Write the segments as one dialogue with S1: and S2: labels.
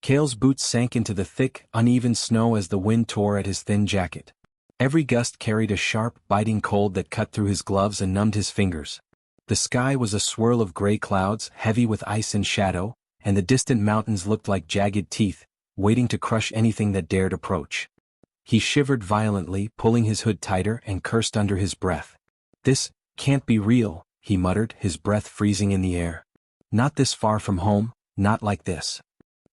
S1: Kale's boots sank into the thick, uneven snow as the wind tore at his thin jacket. Every gust carried a sharp, biting cold that cut through his gloves and numbed his fingers. The sky was a swirl of gray clouds, heavy with ice and shadow, and the distant mountains looked like jagged teeth, waiting to crush anything that dared approach. He shivered violently, pulling his hood tighter, and cursed under his breath. "This can't be real," he muttered, his breath freezing in the air. "Not this far from home, not like this."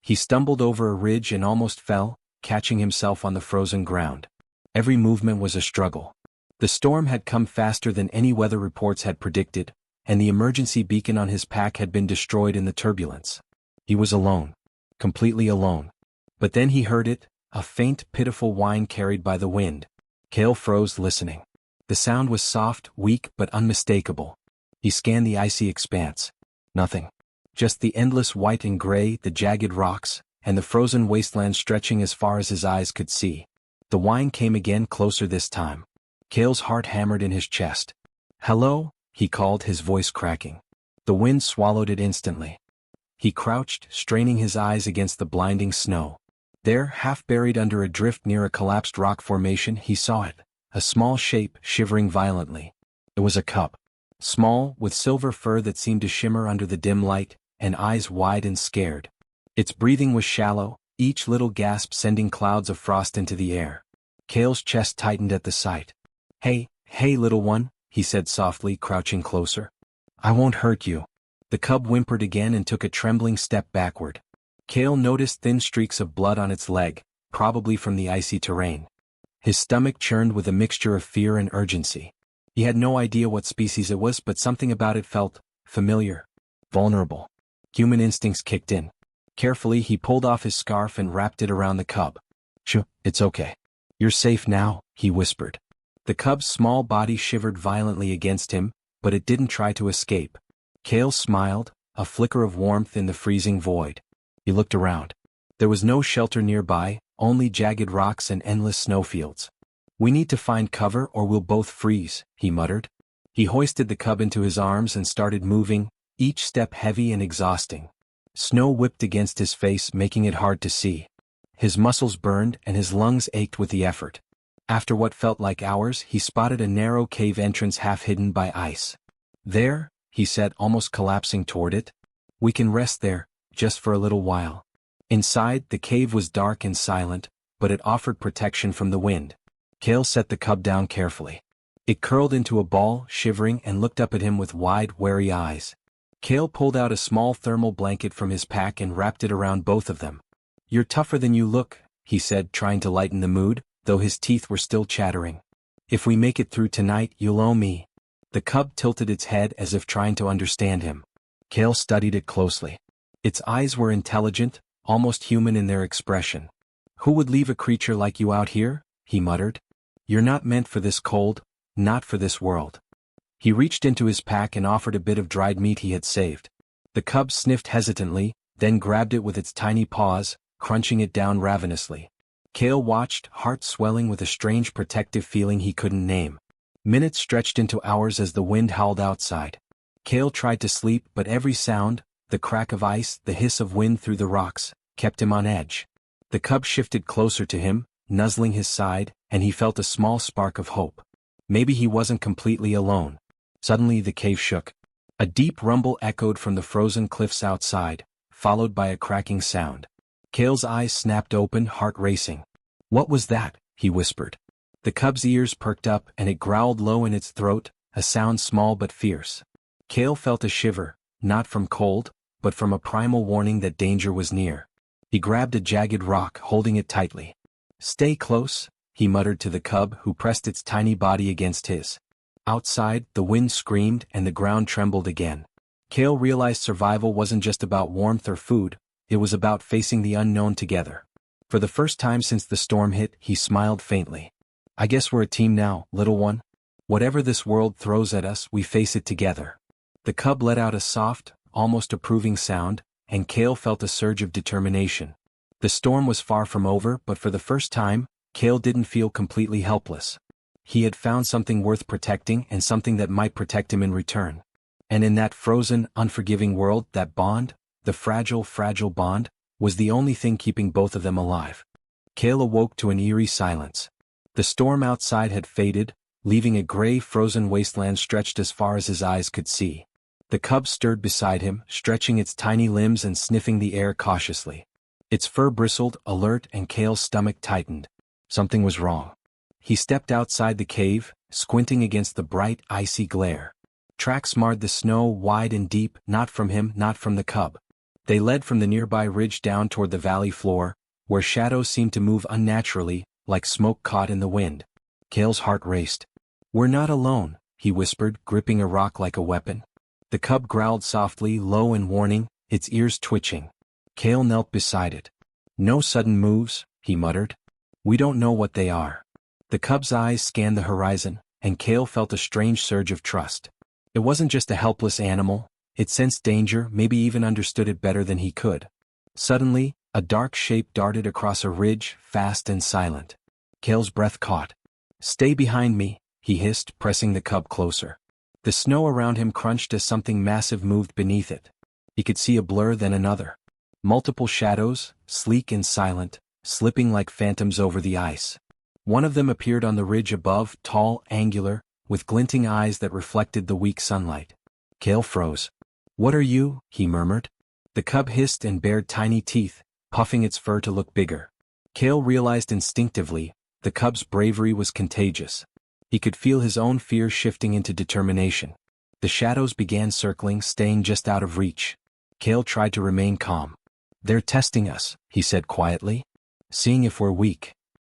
S1: He stumbled over a ridge and almost fell, catching himself on the frozen ground. Every movement was a struggle. The storm had come faster than any weather reports had predicted, and the emergency beacon on his pack had been destroyed in the turbulence. He was alone. Completely alone. But then he heard it, a faint, pitiful whine carried by the wind. Kale froze, listening. The sound was soft, weak, but unmistakable. He scanned the icy expanse. Nothing. Just the endless white and gray, the jagged rocks, and the frozen wasteland stretching as far as his eyes could see. The whine came again, closer this time. Kale's heart hammered in his chest. "Hello?" he called, his voice cracking. The wind swallowed it instantly. He crouched, straining his eyes against the blinding snow. There, half buried under a drift near a collapsed rock formation, he saw it, a small shape, shivering violently. It was a cub. Small, with silver fur that seemed to shimmer under the dim light, and eyes wide and scared. Its breathing was shallow, each little gasp sending clouds of frost into the air. Kale's chest tightened at the sight. Hey, little one," he said softly, crouching closer. "I won't hurt you." The cub whimpered again and took a trembling step backward. Kale noticed thin streaks of blood on its leg, probably from the icy terrain. His stomach churned with a mixture of fear and urgency. He had no idea what species it was, but something about it felt familiar, vulnerable. Human instincts kicked in. Carefully, he pulled off his scarf and wrapped it around the cub. "Shh, it's okay. You're safe now," he whispered. The cub's small body shivered violently against him, but it didn't try to escape. Kale smiled, a flicker of warmth in the freezing void. He looked around. There was no shelter nearby, only jagged rocks and endless snowfields. "We need to find cover or we'll both freeze," he muttered. He hoisted the cub into his arms and started moving, each step heavy and exhausting. Snow whipped against his face, making it hard to see. His muscles burned and his lungs ached with the effort. After what felt like hours, he spotted a narrow cave entrance half hidden by ice. "There," he said, almost collapsing toward it. "We can rest there, just for a little while." Inside, the cave was dark and silent, but it offered protection from the wind. Kale set the cub down carefully. It curled into a ball, shivering, and looked up at him with wide, wary eyes. Kale pulled out a small thermal blanket from his pack and wrapped it around both of them. "You're tougher than you look," he said, trying to lighten the mood, though his teeth were still chattering. "If we make it through tonight, you'll owe me." The cub tilted its head as if trying to understand him. Kale studied it closely. Its eyes were intelligent, almost human in their expression. "Who would leave a creature like you out here?" he muttered. "You're not meant for this cold, not for this world." He reached into his pack and offered a bit of dried meat he had saved. The cub sniffed hesitantly, then grabbed it with its tiny paws, crunching it down ravenously. Kale watched, heart swelling with a strange protective feeling he couldn't name. Minutes stretched into hours as the wind howled outside. Kale tried to sleep, but every sound, the crack of ice, the hiss of wind through the rocks, kept him on edge. The cub shifted closer to him, nuzzling his side, and he felt a small spark of hope. Maybe he wasn't completely alone. Suddenly the cave shook. A deep rumble echoed from the frozen cliffs outside, followed by a cracking sound. Kale's eyes snapped open, heart racing. "What was that?" he whispered. The cub's ears perked up and it growled low in its throat, a sound small but fierce. Kale felt a shiver, not from cold, but from a primal warning that danger was near. He grabbed a jagged rock, holding it tightly. "Stay close," he muttered to the cub, who pressed its tiny body against his. Outside, the wind screamed and the ground trembled again. Kale realized survival wasn't just about warmth or food, it was about facing the unknown together. For the first time since the storm hit, he smiled faintly. "I guess we're a team now, little one. Whatever this world throws at us, we face it together." The cub let out a soft, almost approving sound, and Kale felt a surge of determination. The storm was far from over, but for the first time, Kale didn't feel completely helpless. He had found something worth protecting and something that might protect him in return. And in that frozen, unforgiving world, that bond, the fragile, fragile bond, was the only thing keeping both of them alive. Cale awoke to an eerie silence. The storm outside had faded, leaving a gray frozen wasteland stretched as far as his eyes could see. The cub stirred beside him, stretching its tiny limbs and sniffing the air cautiously. Its fur bristled, alert, and Cale's stomach tightened. Something was wrong. He stepped outside the cave, squinting against the bright, icy glare. Tracks marred the snow wide and deep, not from him, not from the cub. They led from the nearby ridge down toward the valley floor, where shadows seemed to move unnaturally, like smoke caught in the wind. Cale's heart raced. "We're not alone," he whispered, gripping a rock like a weapon. The cub growled softly, low and warning, its ears twitching. Cale knelt beside it. "No sudden moves," he muttered. "We don't know what they are." The cub's eyes scanned the horizon, and Cale felt a strange surge of trust. It wasn't just a helpless animal, it sensed danger, maybe even understood it better than he could. Suddenly, a dark shape darted across a ridge, fast and silent. Cale's breath caught. "Stay behind me," he hissed, pressing the cub closer. The snow around him crunched as something massive moved beneath it. He could see a blur, then another. Multiple shadows, sleek and silent, slipping like phantoms over the ice. One of them appeared on the ridge above, tall, angular, with glinting eyes that reflected the weak sunlight. Cale froze. "What are you?" he murmured. The cub hissed and bared tiny teeth, puffing its fur to look bigger. Cale realized instinctively, the cub's bravery was contagious. He could feel his own fear shifting into determination. The shadows began circling, staying just out of reach. Cale tried to remain calm. "They're testing us," he said quietly. "Seeing if we're weak."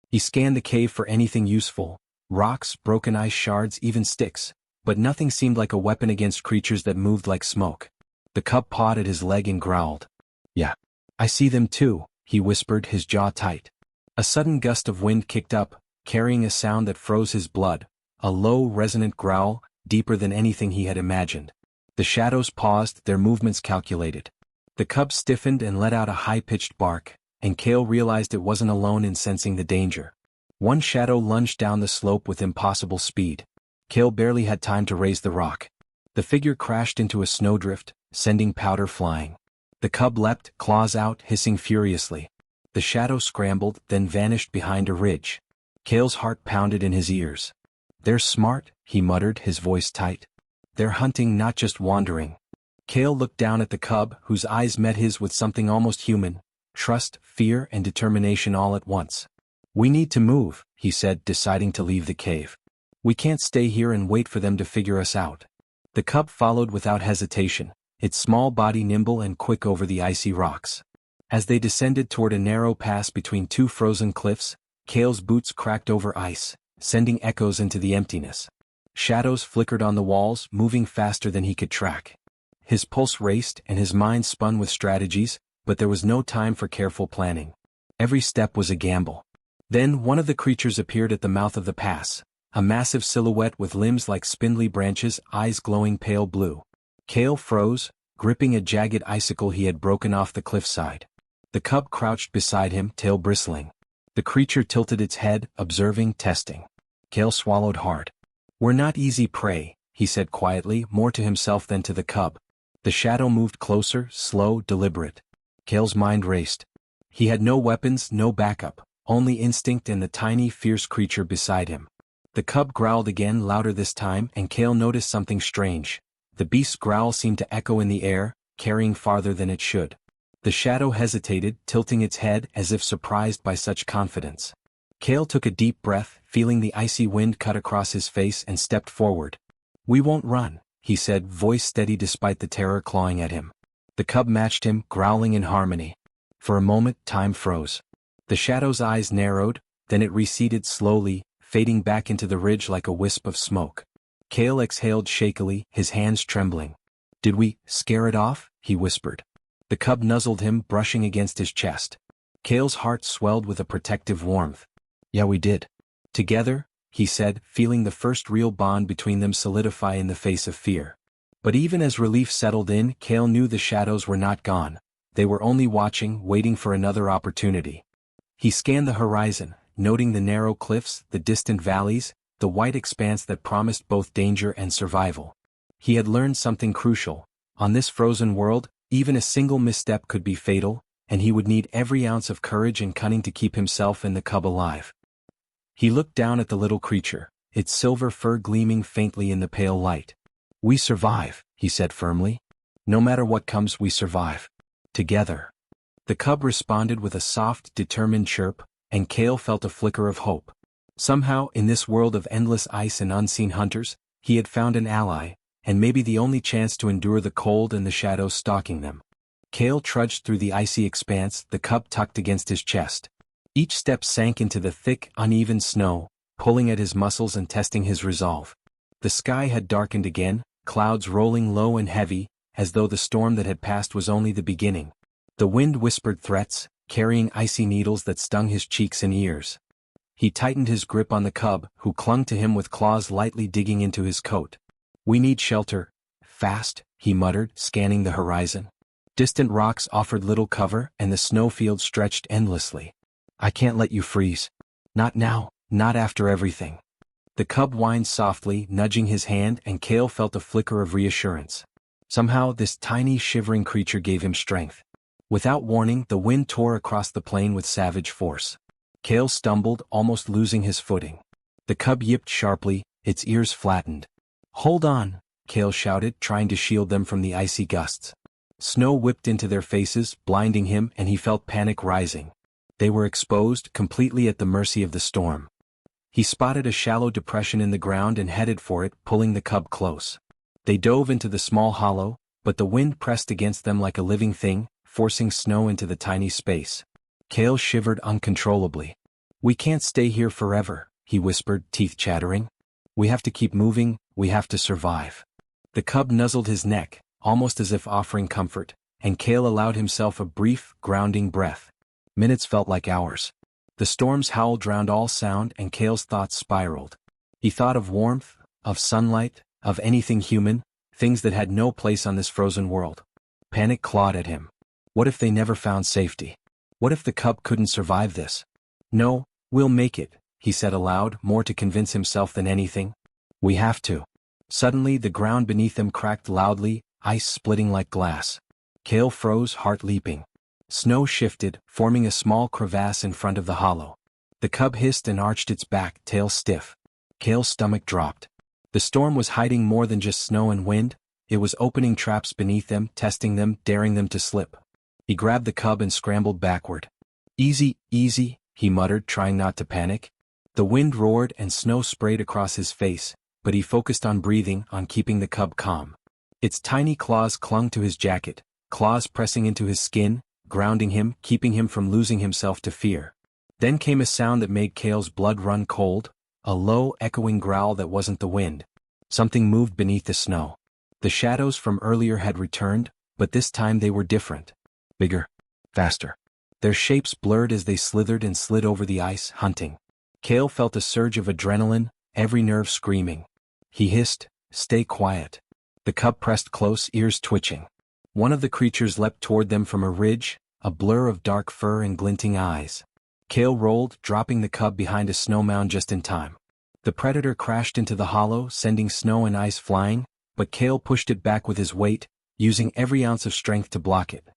S1: He scanned the cave for anything useful, rocks, broken ice shards, even sticks, but nothing seemed like a weapon against creatures that moved like smoke. The cub pawed at his leg and growled. "Yeah, I see them too," he whispered, his jaw tight. A sudden gust of wind kicked up, carrying a sound that froze his blood, a low, resonant growl, deeper than anything he had imagined. The shadows paused, their movements calculated. The cub stiffened and let out a high-pitched bark, and Cale realized it wasn't alone in sensing the danger. One shadow lunged down the slope with impossible speed. Cale barely had time to raise the rock. The figure crashed into a snowdrift, sending powder flying. The cub leapt, claws out, hissing furiously. The shadow scrambled, then vanished behind a ridge. Cale's heart pounded in his ears. "They're smart," he muttered, his voice tight. "They're hunting, not just wandering." Cale looked down at the cub, whose eyes met his with something almost human, trust, fear, and determination all at once. "We need to move," he said, deciding to leave the cave. "We can't stay here and wait for them to figure us out." The cub followed without hesitation, its small body nimble and quick over the icy rocks. As they descended toward a narrow pass between two frozen cliffs, Cale's boots cracked over ice, sending echoes into the emptiness. Shadows flickered on the walls, moving faster than he could track. His pulse raced and his mind spun with strategies, but there was no time for careful planning. Every step was a gamble. Then one of the creatures appeared at the mouth of the pass, a massive silhouette with limbs like spindly branches, eyes glowing pale blue. Cale froze, gripping a jagged icicle he had broken off the cliffside. The cub crouched beside him, tail bristling. The creature tilted its head, observing, testing. Cale swallowed hard. "We're not easy prey," he said quietly, more to himself than to the cub. The shadow moved closer, slow, deliberate. Cale's mind raced. He had no weapons, no backup, only instinct and the tiny, fierce creature beside him. The cub growled again, louder this time, and Cale noticed something strange. The beast's growl seemed to echo in the air, carrying farther than it should. The shadow hesitated, tilting its head as if surprised by such confidence. Cale took a deep breath, feeling the icy wind cut across his face, and stepped forward. "We won't run," he said, voice steady despite the terror clawing at him. The cub matched him, growling in harmony. For a moment, time froze. The shadow's eyes narrowed, then it receded slowly, fading back into the ridge like a wisp of smoke. Cale exhaled shakily, his hands trembling. "Did we scare it off?" he whispered. The cub nuzzled him, brushing against his chest. Cale's heart swelled with a protective warmth. "Yeah, we did." "Together," he said, feeling the first real bond between them solidify in the face of fear. But even as relief settled in, Cale knew the shadows were not gone. They were only watching, waiting for another opportunity. He scanned the horizon, noting the narrow cliffs, the distant valleys, the white expanse that promised both danger and survival. He had learned something crucial. On this frozen world, even a single misstep could be fatal, and he would need every ounce of courage and cunning to keep himself and the cub alive. He looked down at the little creature, its silver fur gleaming faintly in the pale light. "We survive," he said firmly. "No matter what comes, we survive. Together." The cub responded with a soft, determined chirp, and Kale felt a flicker of hope. Somehow, in this world of endless ice and unseen hunters, he had found an ally, and maybe the only chance to endure the cold and the shadows stalking them. Kale trudged through the icy expanse, the cub tucked against his chest. Each step sank into the thick, uneven snow, pulling at his muscles and testing his resolve. The sky had darkened again, clouds rolling low and heavy, as though the storm that had passed was only the beginning. The wind whispered threats, carrying icy needles that stung his cheeks and ears. He tightened his grip on the cub, who clung to him with claws lightly digging into his coat. "We need shelter. Fast," he muttered, scanning the horizon. Distant rocks offered little cover, and the snowfield stretched endlessly. "I can't let you freeze. Not now, not after everything." The cub whined softly, nudging his hand, and Kale felt a flicker of reassurance. Somehow, this tiny, shivering creature gave him strength. Without warning, the wind tore across the plain with savage force. Kale stumbled, almost losing his footing. The cub yipped sharply, its ears flattened. "Hold on," Kale shouted, trying to shield them from the icy gusts. Snow whipped into their faces, blinding him, and he felt panic rising. They were exposed, completely at the mercy of the storm. He spotted a shallow depression in the ground and headed for it, pulling the cub close. They dove into the small hollow, but the wind pressed against them like a living thing, forcing snow into the tiny space. Kale shivered uncontrollably. "We can't stay here forever," he whispered, teeth chattering. "We have to keep moving, we have to survive." The cub nuzzled his neck, almost as if offering comfort, and Kale allowed himself a brief, grounding breath. Minutes felt like hours. The storm's howl drowned all sound, and Kale's thoughts spiraled. He thought of warmth, of sunlight, of anything human, things that had no place on this frozen world. Panic clawed at him. What if they never found safety? What if the cub couldn't survive this? "No, we'll make it," he said aloud, more to convince himself than anything. "We have to." Suddenly the ground beneath them cracked loudly, ice splitting like glass. Kale froze, heart leaping. Snow shifted, forming a small crevasse in front of the hollow. The cub hissed and arched its back, tail stiff. Kale's stomach dropped. The storm was hiding more than just snow and wind. It was opening traps beneath them, testing them, daring them to slip. He grabbed the cub and scrambled backward. "Easy, easy," he muttered, trying not to panic. The wind roared and snow sprayed across his face, but he focused on breathing, on keeping the cub calm. Its tiny claws clung to his jacket, claws pressing into his skin, grounding him, keeping him from losing himself to fear. Then came a sound that made Kale's blood run cold, a low, echoing growl that wasn't the wind. Something moved beneath the snow. The shadows from earlier had returned, but this time they were different. Bigger. Faster. Their shapes blurred as they slithered and slid over the ice, hunting. Kale felt a surge of adrenaline, every nerve screaming. He hissed, "Stay quiet." The cub pressed close, ears twitching. One of the creatures leapt toward them from a ridge, a blur of dark fur and glinting eyes. Kale rolled, dropping the cub behind a snow mound just in time. The predator crashed into the hollow, sending snow and ice flying, but Kale pushed it back with his weight, using every ounce of strength to block it.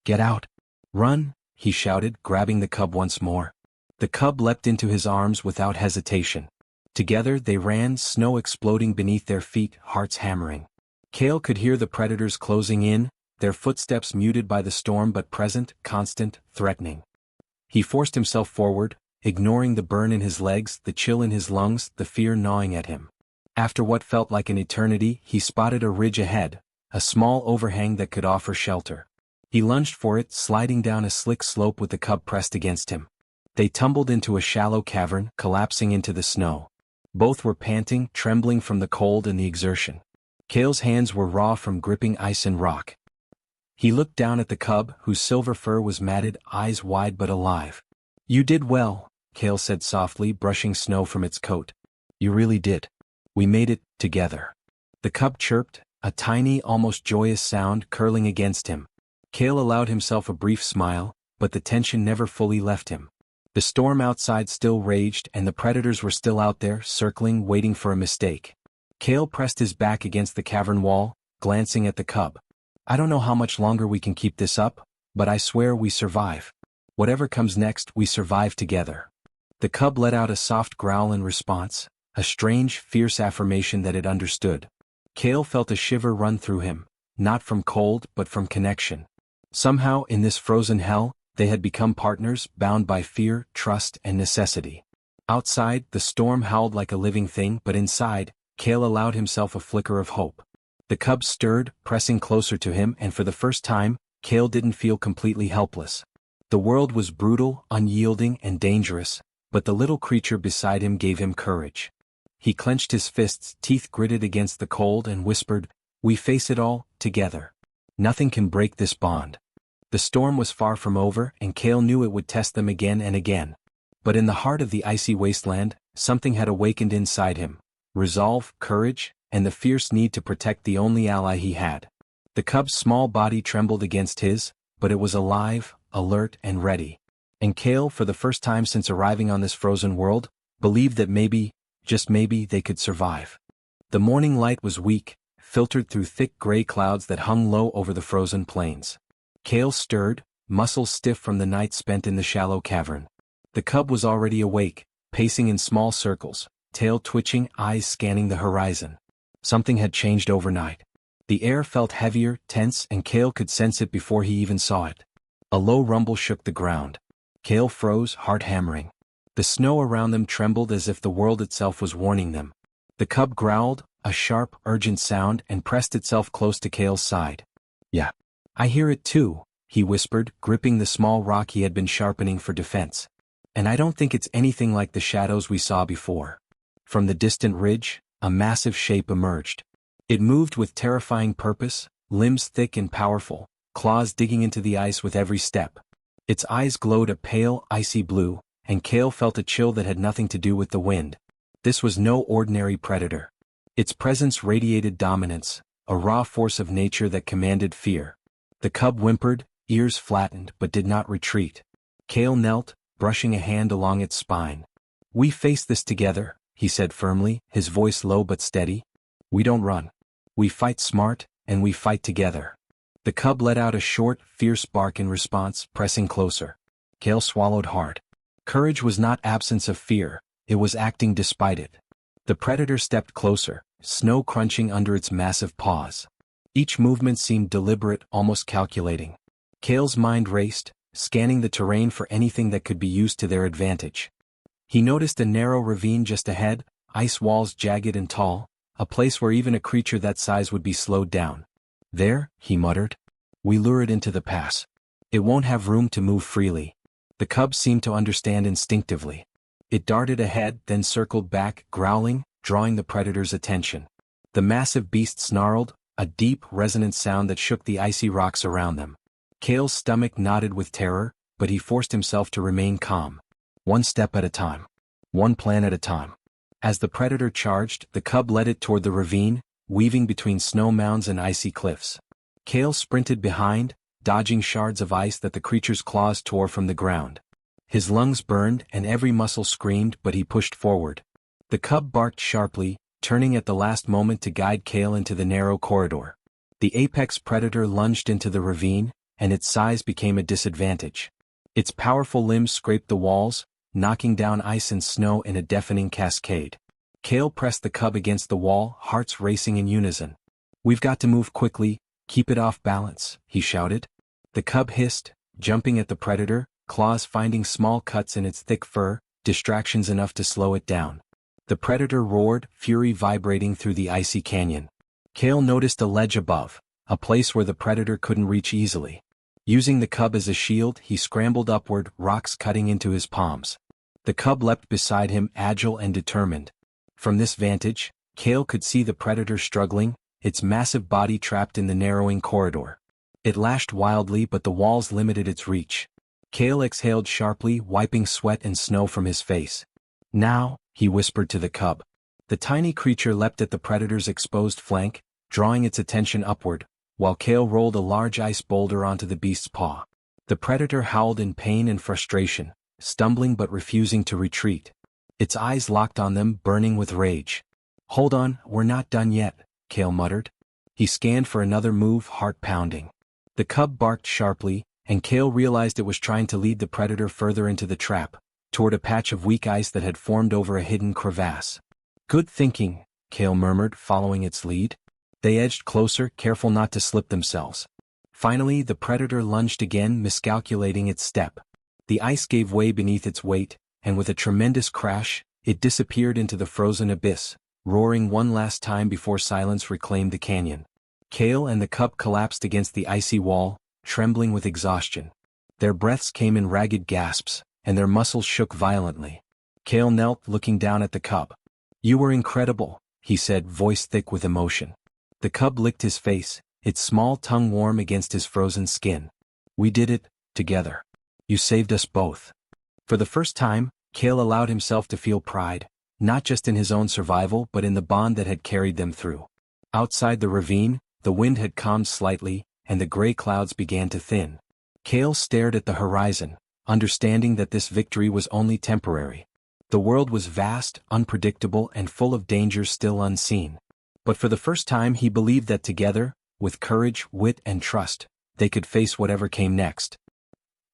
S1: "Get out! Run!" he shouted, grabbing the cub once more. The cub leapt into his arms without hesitation. Together they ran, snow exploding beneath their feet, hearts hammering. Kale could hear the predators closing in, their footsteps muted by the storm but present, constant, threatening. He forced himself forward, ignoring the burn in his legs, the chill in his lungs, the fear gnawing at him. After what felt like an eternity, he spotted a ridge ahead, a small overhang that could offer shelter. He lunged for it, sliding down a slick slope with the cub pressed against him. They tumbled into a shallow cavern, collapsing into the snow. Both were panting, trembling from the cold and the exertion. Kale's hands were raw from gripping ice and rock. He looked down at the cub, whose silver fur was matted, eyes wide but alive. "You did well," Kale said softly, brushing snow from its coat. "You really did. We made it, together." The cub chirped, a tiny, almost joyous sound curling against him. Kale allowed himself a brief smile, but the tension never fully left him. The storm outside still raged, and the predators were still out there, circling, waiting for a mistake. Kale pressed his back against the cavern wall, glancing at the cub. "I don't know how much longer we can keep this up," But I swear we survive. Whatever comes next, we survive together. The cub let out a soft growl in response, a strange, fierce affirmation that it understood. Kale felt a shiver run through him, not from cold but from connection. Somehow, in this frozen hell, they had become partners, bound by fear, trust, and necessity. Outside, the storm howled like a living thing, but inside, Kale allowed himself a flicker of hope. The cub stirred, pressing closer to him, and for the first time, Kale didn't feel completely helpless. The world was brutal, unyielding, and dangerous, but the little creature beside him gave him courage. He clenched his fists, teeth gritted against the cold, and whispered, "We face it all, together. Nothing can break this bond." The storm was far from over, and Kale knew it would test them again and again. But in the heart of the icy wasteland, something had awakened inside him: resolve, courage, and the fierce need to protect the only ally he had. The cub's small body trembled against his, but it was alive, alert, and ready. And Kale, for the first time since arriving on this frozen world, believed that maybe, just maybe, they could survive. The morning light was weak, filtered through thick gray clouds that hung low over the frozen plains. Kale stirred, muscles stiff from the night spent in the shallow cavern. The cub was already awake, pacing in small circles, tail twitching, eyes scanning the horizon. Something had changed overnight. The air felt heavier, tense, and Kale could sense it before he even saw it. A low rumble shook the ground. Kale froze, heart hammering. The snow around them trembled as if the world itself was warning them. The cub growled, a sharp, urgent sound, and pressed itself close to Kale's side. "Yeah. I hear it too," he whispered, gripping the small rock he had been sharpening for defense. "And I don't think it's anything like the shadows we saw before." From the distant ridge, a massive shape emerged. It moved with terrifying purpose, limbs thick and powerful, claws digging into the ice with every step. Its eyes glowed a pale, icy blue, and Kale felt a chill that had nothing to do with the wind. This was no ordinary predator. Its presence radiated dominance, a raw force of nature that commanded fear. The cub whimpered, ears flattened, but did not retreat. Kale knelt, brushing a hand along its spine. "We face this together," he said firmly, his voice low but steady. "We don't run. We fight smart, and we fight together." The cub let out a short, fierce bark in response, pressing closer. Kale swallowed hard. Courage was not absence of fear, it was acting despite it. The predator stepped closer, snow crunching under its massive paws. Each movement seemed deliberate, almost calculating. Kale's mind raced, scanning the terrain for anything that could be used to their advantage. He noticed a narrow ravine just ahead, ice walls jagged and tall, a place where even a creature that size would be slowed down. "There," he muttered. "We lure it into the pass. It won't have room to move freely." The cub seemed to understand instinctively. It darted ahead, then circled back, growling, drawing the predator's attention. The massive beast snarled, a deep, resonant sound that shook the icy rocks around them. Kale's stomach knotted with terror, but he forced himself to remain calm. One step at a time. One plan at a time. As the predator charged, the cub led it toward the ravine, weaving between snow mounds and icy cliffs. Kale sprinted behind, dodging shards of ice that the creature's claws tore from the ground. His lungs burned and every muscle screamed, but he pushed forward. The cub barked sharply, turning at the last moment to guide Kale into the narrow corridor. The apex predator lunged into the ravine, and its size became a disadvantage. Its powerful limbs scraped the walls, knocking down ice and snow in a deafening cascade. Kale pressed the cub against the wall, hearts racing in unison. "We've got to move quickly, keep it off balance," he shouted. The cub hissed, jumping at the predator, claws finding small cuts in its thick fur, distractions enough to slow it down. The predator roared, fury vibrating through the icy canyon. Kale noticed a ledge above, a place where the predator couldn't reach easily. Using the cub as a shield, he scrambled upward, rocks cutting into his palms. The cub leapt beside him, agile and determined. From this vantage, Kale could see the predator struggling, its massive body trapped in the narrowing corridor. It lashed wildly, but the walls limited its reach. Kale exhaled sharply, wiping sweat and snow from his face. "Now," he whispered to the cub. The tiny creature leapt at the predator's exposed flank, drawing its attention upward, while Kale rolled a large ice boulder onto the beast's paw. The predator howled in pain and frustration, stumbling but refusing to retreat. Its eyes locked on them, burning with rage. "Hold on, we're not done yet," Kale muttered. He scanned for another move, heart pounding. The cub barked sharply, and Kale realized it was trying to lead the predator further into the trap, toward a patch of weak ice that had formed over a hidden crevasse. "Good thinking," Kale murmured, following its lead. They edged closer, careful not to slip themselves. Finally, the predator lunged again, miscalculating its step. The ice gave way beneath its weight, and with a tremendous crash, it disappeared into the frozen abyss, roaring one last time before silence reclaimed the canyon. Kale and the cub collapsed against the icy wall, trembling with exhaustion. Their breaths came in ragged gasps, and their muscles shook violently. Kale knelt, looking down at the cub. "You were incredible," he said, voice thick with emotion. The cub licked his face, its small tongue warm against his frozen skin. "We did it, together. You saved us both." For the first time, Kale allowed himself to feel pride, not just in his own survival but in the bond that had carried them through. Outside the ravine, the wind had calmed slightly, and the gray clouds began to thin. Kale stared at the horizon, understanding that this victory was only temporary. The world was vast, unpredictable, and full of dangers still unseen. But for the first time he believed that together, with courage, wit, and trust, they could face whatever came next.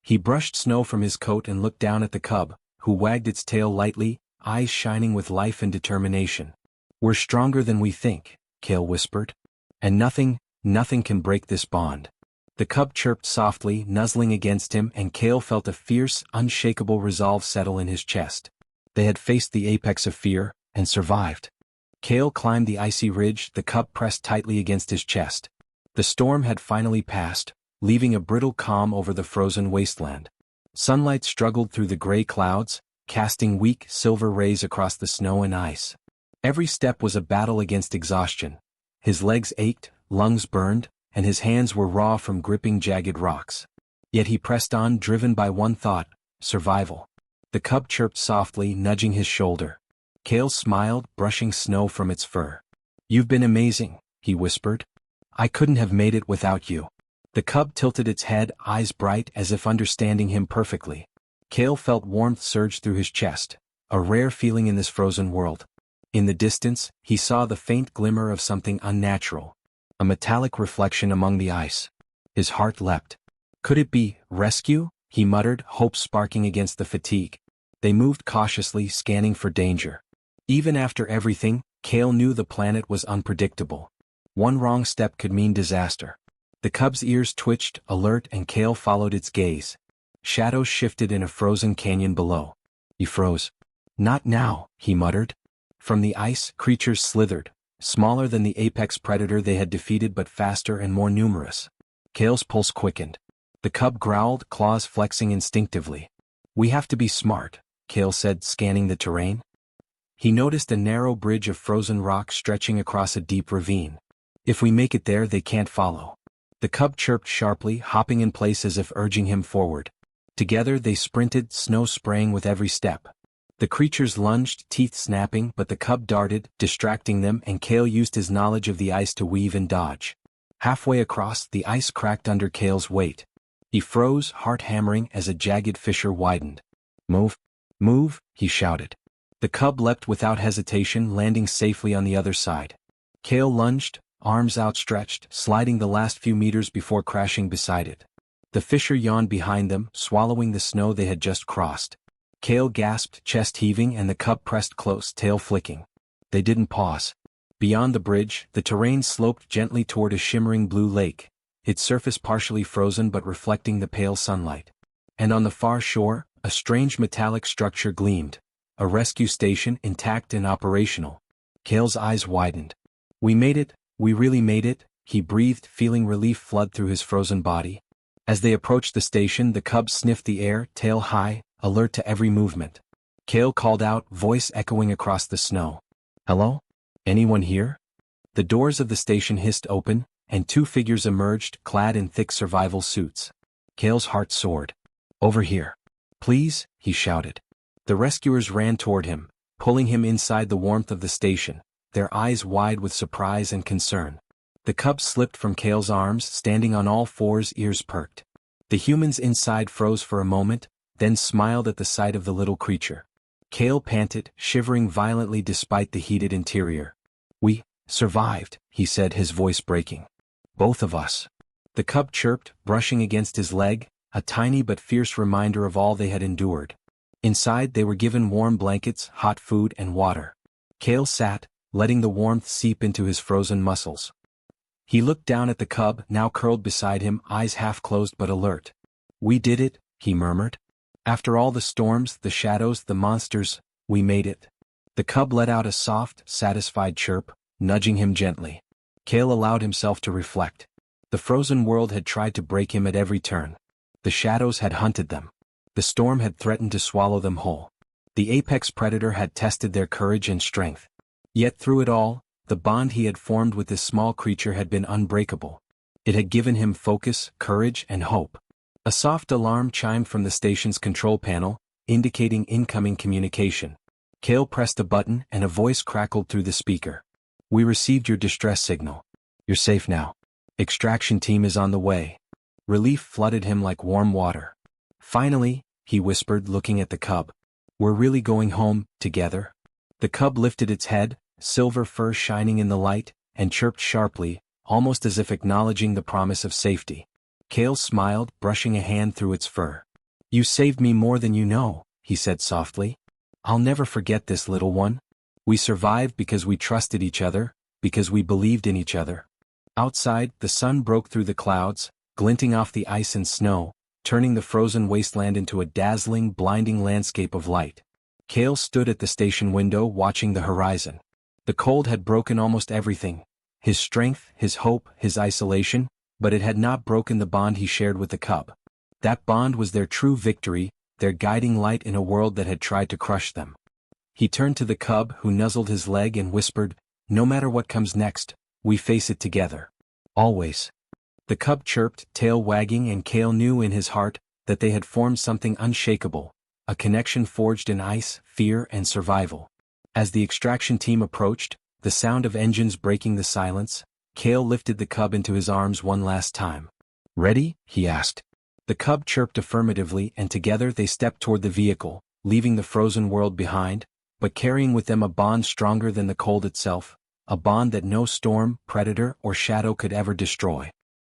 S1: He brushed snow from his coat and looked down at the cub, who wagged its tail lightly, eyes shining with life and determination. "We're stronger than we think," Kale whispered. "And nothing can break this bond." The cub chirped softly, nuzzling against him, and Kale felt a fierce, unshakable resolve settle in his chest. They had faced the apex of fear, and survived. Kale climbed the icy ridge, the cub pressed tightly against his chest. The storm had finally passed, leaving a brittle calm over the frozen wasteland. Sunlight struggled through the gray clouds, casting weak, silver rays across the snow and ice. Every step was a battle against exhaustion. His legs ached, lungs burned, and his hands were raw from gripping jagged rocks. Yet he pressed on, driven by one thought: survival. The cub chirped softly, nudging his shoulder. Kale smiled, brushing snow from its fur. "You've been amazing," he whispered. "I couldn't have made it without you." The cub tilted its head, eyes bright as if understanding him perfectly. Kale felt warmth surge through his chest, a rare feeling in this frozen world. In the distance, he saw the faint glimmer of something unnatural, a metallic reflection among the ice. His heart leapt. Could it be rescue? He muttered, hope sparking against the fatigue. They moved cautiously, scanning for danger. Even after everything, Kale knew the planet was unpredictable. One wrong step could mean disaster. The cub's ears twitched, alert, and Kale followed its gaze. Shadows shifted in a frozen canyon below. He froze. "Not now," he muttered. From the ice, creatures slithered, smaller than the apex predator they had defeated but faster and more numerous. Kale's pulse quickened. The cub growled, claws flexing instinctively. "We have to be smart," Kale said, scanning the terrain. He noticed a narrow bridge of frozen rock stretching across a deep ravine. "If we make it there, they can't follow." The cub chirped sharply, hopping in place as if urging him forward. Together they sprinted, snow spraying with every step. The creatures lunged, teeth snapping, but the cub darted, distracting them, and Kale used his knowledge of the ice to weave and dodge. Halfway across, the ice cracked under Kale's weight. He froze, heart hammering, as a jagged fissure widened. "Move! Move!" he shouted. The cub leapt without hesitation, landing safely on the other side. Kale lunged, arms outstretched, sliding the last few meters before crashing beside it. The fissure yawned behind them, swallowing the snow they had just crossed. Kale gasped, chest heaving, and the cub pressed close, tail flicking. They didn't pause. Beyond the bridge, the terrain sloped gently toward a shimmering blue lake, its surface partially frozen but reflecting the pale sunlight. And on the far shore, a strange metallic structure gleamed. A rescue station, intact and operational. Kale's eyes widened. "We made it, we really made it," he breathed, feeling relief flood through his frozen body. As they approached the station, the cub sniffed the air, tail high, alert to every movement. Kale called out, voice echoing across the snow. "Hello? Anyone here?" The doors of the station hissed open, and two figures emerged, clad in thick survival suits. Kale's heart soared. "Over here. Please," he shouted. The rescuers ran toward him, pulling him inside the warmth of the station, their eyes wide with surprise and concern. The cub slipped from Kale's arms, standing on all fours, ears perked. The humans inside froze for a moment, then smiled at the sight of the little creature. Kale panted, shivering violently despite the heated interior. "We survived," he said, his voice breaking. "Both of us." The cub chirped, brushing against his leg, a tiny but fierce reminder of all they had endured. Inside they were given warm blankets, hot food and water. Kale sat, letting the warmth seep into his frozen muscles. He looked down at the cub, now curled beside him, eyes half closed but alert. "We did it," he murmured. "After all the storms, the shadows, the monsters, we made it." The cub let out a soft, satisfied chirp, nudging him gently. Kale allowed himself to reflect. The frozen world had tried to break him at every turn. The shadows had hunted them. The storm had threatened to swallow them whole. The apex predator had tested their courage and strength. Yet through it all, the bond he had formed with this small creature had been unbreakable. It had given him focus, courage, and hope. A soft alarm chimed from the station's control panel, indicating incoming communication. Kale pressed a button and a voice crackled through the speaker. "We received your distress signal. You're safe now. Extraction team is on the way." Relief flooded him like warm water. "Finally," he whispered, looking at the cub. "We're really going home, together?" The cub lifted its head, silver fur shining in the light, and chirped sharply, almost as if acknowledging the promise of safety. Kale smiled, brushing a hand through its fur. "You saved me more than you know," he said softly. "I'll never forget this, little one. We survived because we trusted each other, because we believed in each other." Outside, the sun broke through the clouds, glinting off the ice and snow, turning the frozen wasteland into a dazzling, blinding landscape of light. Kale stood at the station window watching the horizon. The cold had broken almost everything, his strength, his hope, his isolation, but it had not broken the bond he shared with the cub. That bond was their true victory, their guiding light in a world that had tried to crush them. He turned to the cub, who nuzzled his leg and whispered, "No matter what comes next, we face it together. Always." The cub chirped, tail wagging, and Kale knew in his heart that they had formed something unshakable, a connection forged in ice, fear, and survival. As the extraction team approached, the sound of engines breaking the silence, Kale lifted the cub into his arms one last time. "Ready?" he asked. The cub chirped affirmatively, and together they stepped toward the vehicle, leaving the frozen world behind, but carrying with them a bond stronger than the cold itself, a bond that no storm, predator, or shadow could ever destroy.